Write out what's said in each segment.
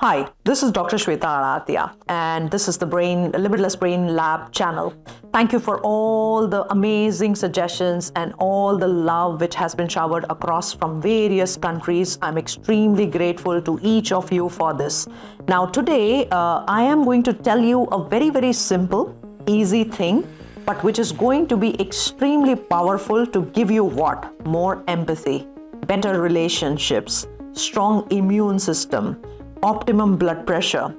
Hi, this is Dr. Sweta Adatia, and this is the Limitless Brain Lab channel. Thank you for all the amazing suggestions and all the love which has been showered across from various countries. I'm extremely grateful to each of you for this. Now, today, I am going to tell you a very, very simple, easy thing, but which is going to be extremely powerful to give you what? More empathy, better relationships, strong immune system, optimum blood pressure,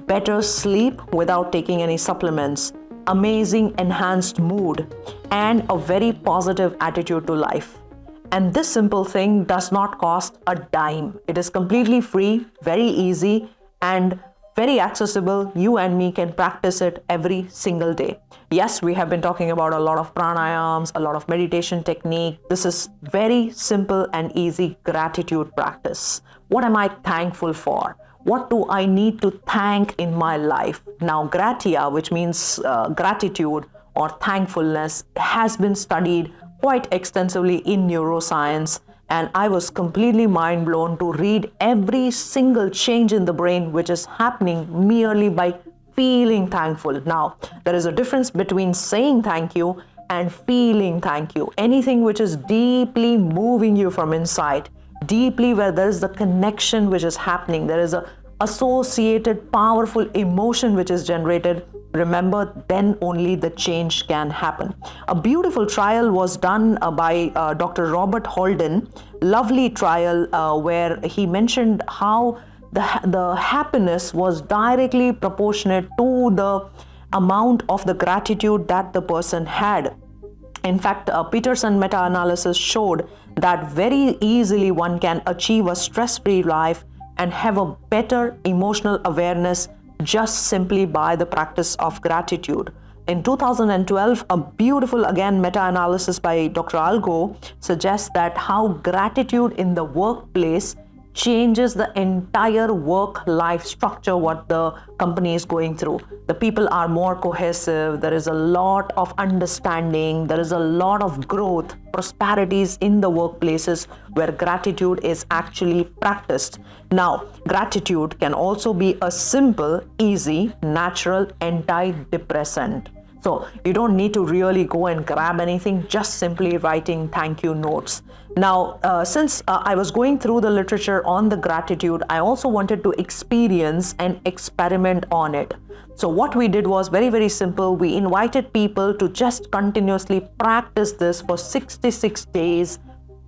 better sleep without taking any supplements, amazing enhanced mood, and a very positive attitude to life. And this simple thing does not cost a dime. It is completely free, very easy, and very accessible. You and me can practice it every single day. Yes, we have been talking about a lot of pranayams, a lot of meditation technique. This is very simple and easy gratitude practice. What am I thankful for? What do I need to thank in my life? Now, gratia, which means gratitude or thankfulness, has been studied quite extensively in neuroscience. And I was completely mind blown to read every single change in the brain which is happening merely by feeling thankful. Now, there is a difference between saying thank you and feeling thank you. Anything which is deeply moving you from inside, deeply where there is the connection which is happening, there is a associated powerful emotion which is generated, remember, then only the change can happen. A beautiful trial was done by Dr. Robert Holden, lovely trial where he mentioned how the happiness was directly proportionate to the amount of the gratitude that the person had. In fact, Peterson meta-analysis showed that very easily one can achieve a stress-free life and have a better emotional awareness just simply by the practice of gratitude. In 2012, a beautiful, again, meta-analysis by Dr. Algo suggests that how gratitude in the workplace changes the entire work-life structure what the company is going through. The people are more cohesive, there is a lot of understanding, there is a lot of growth, prosperities in the workplaces where gratitude is actually practiced. Now, gratitude can also be a simple, easy, natural antidepressant. So you don't need to really go and grab anything, just simply writing thank you notes. Now, since I was going through the literature on the gratitude, I also wanted to experience and experiment on it. So what we did was very, very simple. We invited people to just continuously practice this for 66 days,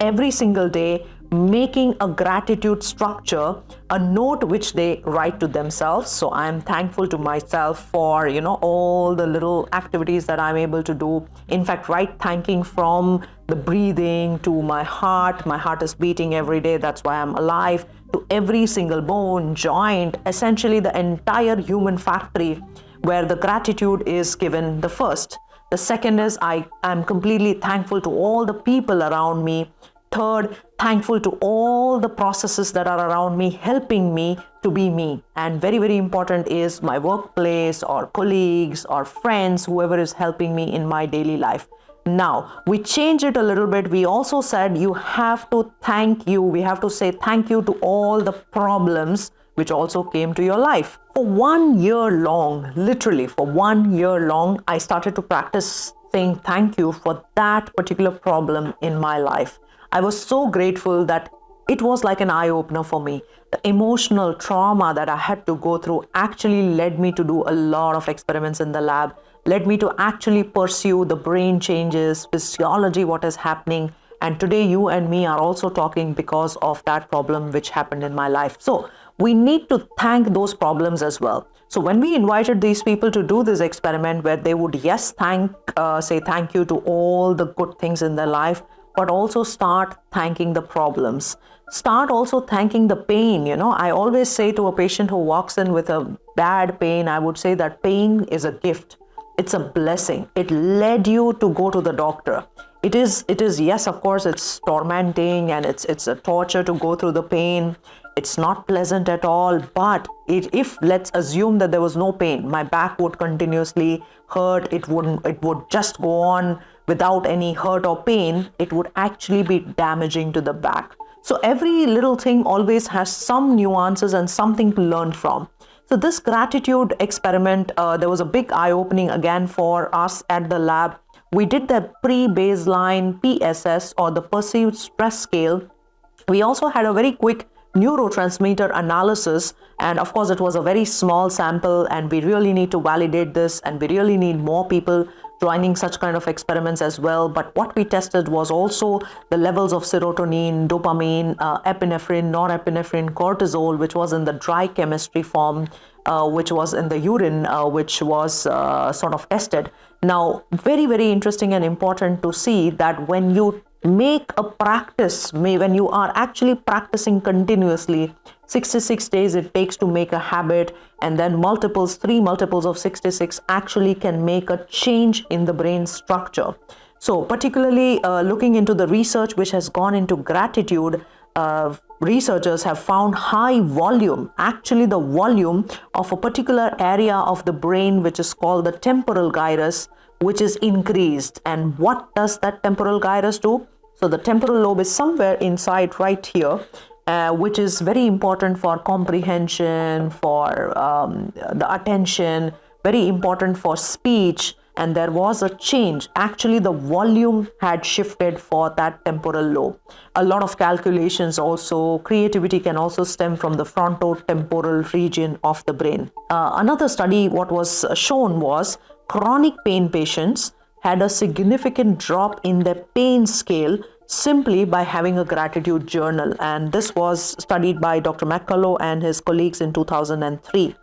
every single day, making a gratitude structure, a note which they write to themselves. So I'm thankful to myself for, all the little activities that I'm able to do. In fact, thanking from the breathing to my heart. My heart is beating every day. That's why I'm alive. To every single bone, joint, essentially the entire human factory where the gratitude is given the first. The second is I'm completely thankful to all the people around me. Third, thankful to all the processes that are around me, helping me to be me. And very, very important is my workplace or colleagues or friends, whoever is helping me in my daily life. Now, we changed it a little bit. We also said you have to thank you. We have to say thank you to all the problems which also came to your life. For 1 year long, literally for 1 year long, I started to practice saying thank you for that particular problem in my life. I was so grateful that it was like an eye-opener for me. The emotional trauma that I had to go through actually led me to do a lot of experiments in the lab, led me to actually pursue the brain changes, physiology, what is happening. And today you and me are also talking because of that problem which happened in my life. So we need to thank those problems as well. So when we invited these people to do this experiment where they would, yes, say thank you to all the good things in their life, but also start thanking the problems. Start also thanking the pain. I always say to a patient who walks in with a bad pain, I would say that pain is a gift. It's a blessing. It led you to go to the doctor. It is, yes, of course, it's tormenting and it's a torture to go through the pain. It's not pleasant at all, but if let's assume that there was no pain, my back would continuously hurt. It would just go on without any hurt or pain. It would actually be damaging to the back. So every little thing always has some nuances and something to learn from. So this gratitude experiment, there was a big eye-opening again for us at the lab. We did the pre-baseline PSS, or the perceived stress scale. We also had a very quick neurotransmitter analysis, and of course it was a very small sample, and we really need to validate this, and we really need more people joining such kind of experiments as well. But what we tested was also the levels of serotonin, dopamine, epinephrine, norepinephrine, cortisol, which was in the dry chemistry form, which was in the urine, which was sort of tested. Now, very, very interesting and important to see that when you make a practice, when you are actually practicing continuously, 66 days it takes to make a habit, and then three multiples of 66 actually can make a change in the brain structure. So particularly looking into the research which has gone into gratitude, researchers have found high volume, actually the volume of a particular area of the brain which is called the temporal gyrus, which is increased. And what does that temporal gyrus do? So the temporal lobe is somewhere inside right here, which is very important for comprehension, for the attention, very important for speech. And there was a change. Actually, the volume had shifted for that temporal lobe. A lot of calculations also, creativity can also stem from the frontotemporal region of the brain. Another study, what was shown was chronic pain patients had a significant drop in their pain scale simply by having a gratitude journal. And this was studied by Dr. McCullough and his colleagues in 2003.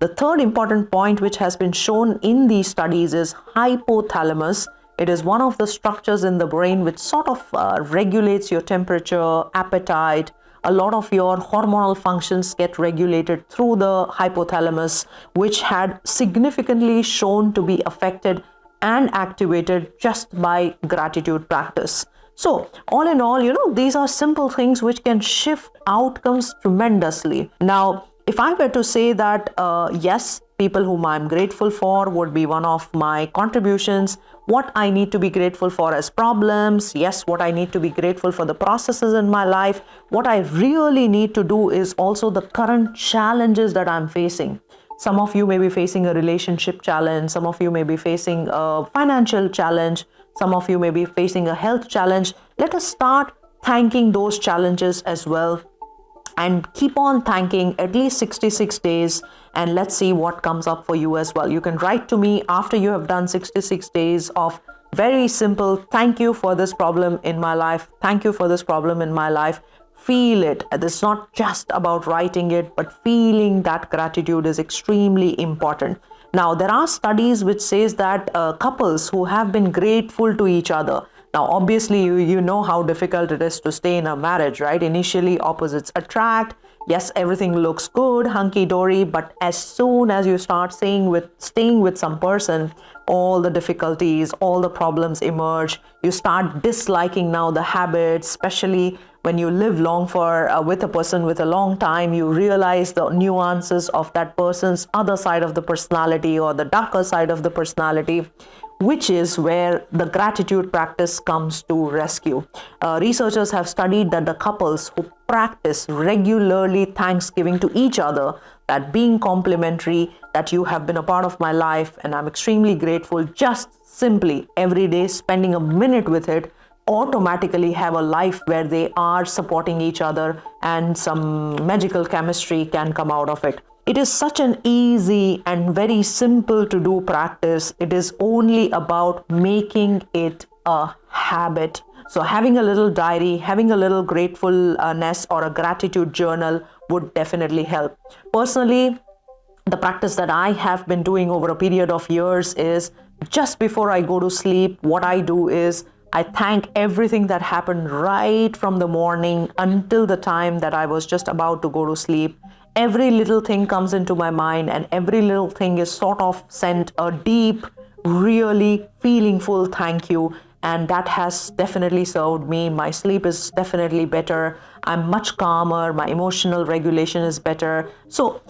The third important point which has been shown in these studies is hypothalamus. It is one of the structures in the brain which sort of regulates your temperature, appetite. A lot of your hormonal functions get regulated through the hypothalamus, which had significantly shown to be affected and activated just by gratitude practice. So all in all, these are simple things which can shift outcomes tremendously. Now, if I were to say that, yes, people whom I'm grateful for would be one of my contributions. What I need to be grateful for as problems, yes, what I need to be grateful for the processes in my life. What I really need to do is also the current challenges that I'm facing. Some of you may be facing a relationship challenge. Some of you may be facing a financial challenge. Some of you may be facing a health challenge. Let us start thanking those challenges as well, and keep on thanking at least 66 days, and let's see what comes up for you as well. You can write to me after you have done 66 days of very simple, thank you for this problem in my life. Thank you for this problem in my life. Feel it. It's not just about writing it, but feeling that gratitude is extremely important. Now, there are studies which says that couples who have been grateful to each other. Now, obviously, you know how difficult it is to stay in a marriage, right? Initially, opposites attract. Yes, everything looks good, hunky-dory, but as soon as you start staying with some person, all the difficulties, all the problems emerge. You start disliking now the habits, especially when you live long with a person with a long time. You realize the nuances of that person's other side of the personality, or the darker side of the personality, which is where the gratitude practice comes to rescue. Researchers have studied that the couples who practice regularly Thanksgiving to each other, that being complimentary, that you have been a part of my life and I'm extremely grateful, just simply every day spending a minute with it, automatically have a life where they are supporting each other, and some magical chemistry can come out of it. It is such an easy and very simple to do practice. It is only about making it a habit. So having a little diary, having a little gratefulness or a gratitude journal would definitely help. Personally, the practice that I have been doing over a period of years is just before I go to sleep, what I do is I thank everything that happened right from the morning until the time that I was just about to go to sleep. Every little thing comes into my mind, and every little thing is sort of sent a deep, really feelingful thank you. And that has definitely served me. My sleep is definitely better. I'm much calmer. My emotional regulation is better. So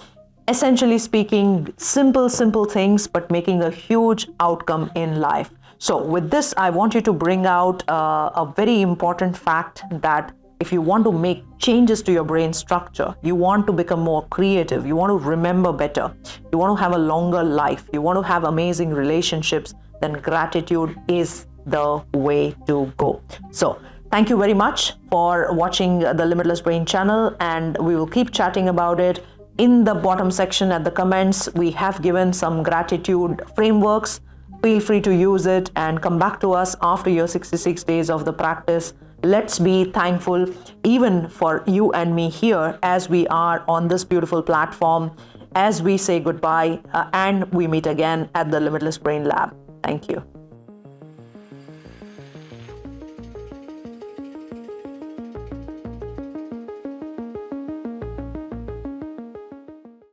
essentially speaking, simple things, but making a huge outcome in life. So with this, I want you to bring out a very important fact that if you want to make changes to your brain structure, you want to become more creative, you want to remember better, you want to have a longer life, you want to have amazing relationships, then gratitude is the way to go. So thank you very much for watching the Limitless Brain channel, and we will keep chatting about it. In the bottom section at the comments, we have given some gratitude frameworks. Feel free to use it and come back to us after your 66 days of the practice. Let's be thankful even for you and me here as we are on this beautiful platform, as we say goodbye and we meet again at the Limitless Brain Lab. Thank you.